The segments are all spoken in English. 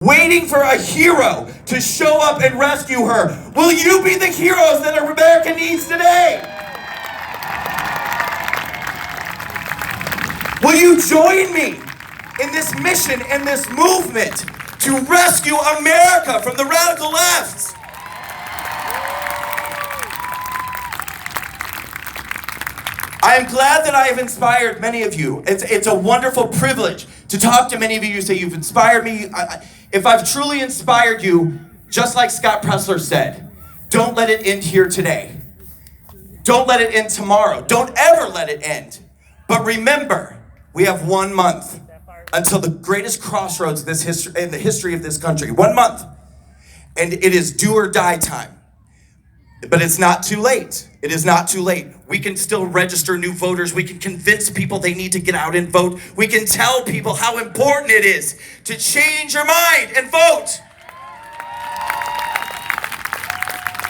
waiting for a hero to show up and rescue her. Will you be the heroes that America needs today? Will you join me in this mission and this movement to rescue America from the radical left? I am glad that I have inspired many of you. It's a wonderful privilege to talk to many of you. You say you've inspired me. If I've truly inspired you, just like Scott Pressler said, don't let it end here today. Don't let it end tomorrow. Don't ever let it end. But remember, we have 1 month until the greatest crossroads in the history of this country. 1 month. And it is do or die time. But it's not too late. It is not too late. We can still register new voters. We can convince people they need to get out and vote. We can tell people how important it is to change your mind and vote.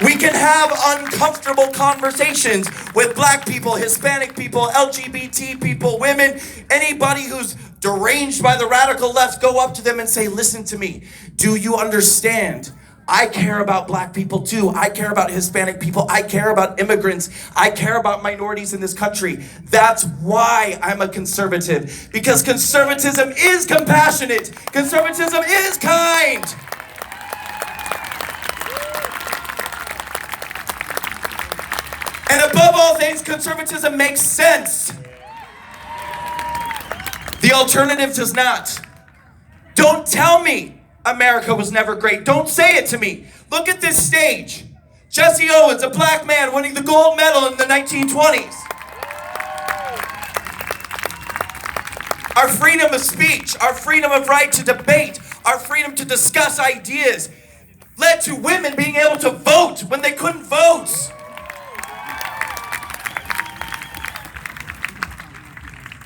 We can have uncomfortable conversations with black people, Hispanic people, LGBT people, women, anybody who's deranged by the radical left. Go up to them and say, listen to me. Do you understand? I care about black people too. I care about Hispanic people. I care about immigrants. I care about minorities in this country. That's why I'm a conservative. Because conservatism is compassionate. Conservatism is kind. And above all things, conservatism makes sense. The alternative does not. Don't tell me America was never great. Don't say it to me. Look at this stage. Jesse Owens, a black man winning the gold medal in the 1920s. Our freedom of speech, our freedom of right to debate, our freedom to discuss ideas led to women being able to vote when they couldn't vote.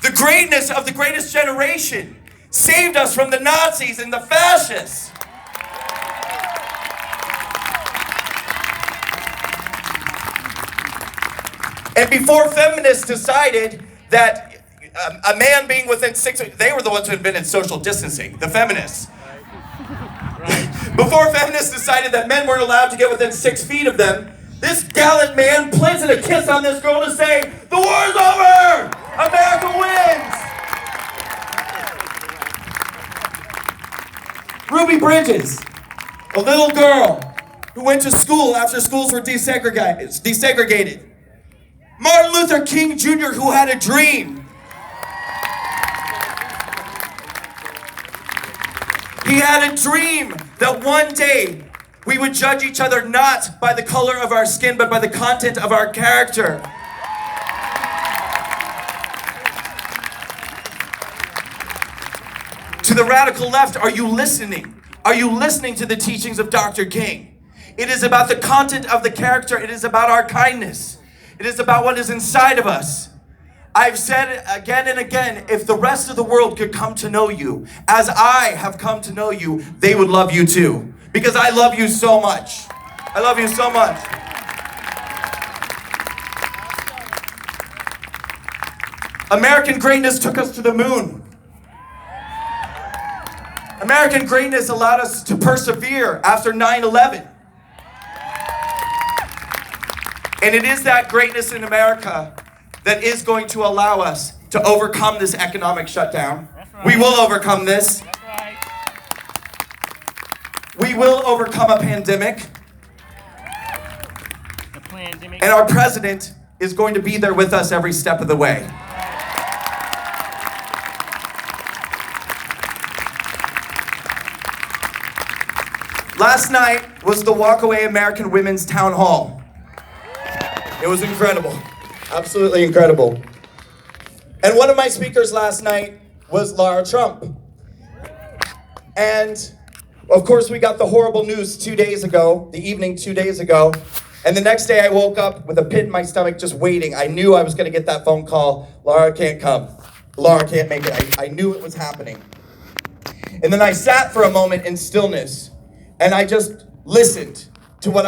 The greatness of the greatest generation saved us from the Nazis and the fascists. And before feminists decided that a man being within 6, they were the ones who invented social distancing, the feminists. Before feminists decided that men weren't allowed to get within 6 feet of them, this gallant man planted a kiss on this girl to say, the war's over! America wins! Ruby Bridges, a little girl who went to school after schools were desegregated. Martin Luther King Jr., who had a dream. He had a dream that one day we would judge each other not by the color of our skin, but by the content of our character. To the radical left, are you listening? Are you listening to the teachings of Dr. King? It is about the content of the character. It is about our kindness. It is about what is inside of us. I've said it again and again, if the rest of the world could come to know you as I have come to know you, they would love you too. Because I love you so much. I love you so much. American greatness took us to the moon. American greatness allowed us to persevere after 9/11. And it is that greatness in America that is going to allow us to overcome this economic shutdown. Right. We will overcome this. Right. We will overcome a pandemic. And our president is going to be there with us every step of the way. Last night was the Walkaway American Women's Town Hall. It was incredible, absolutely incredible. And one of my speakers last night was Lara Trump. And of course we got the horrible news 2 days ago, the evening 2 days ago. And the next day I woke up with a pit in my stomach just waiting. I knew I was gonna get that phone call, Lara can't come. Lara can't make it. I knew it was happening. And then I sat for a moment in stillness and I just listened.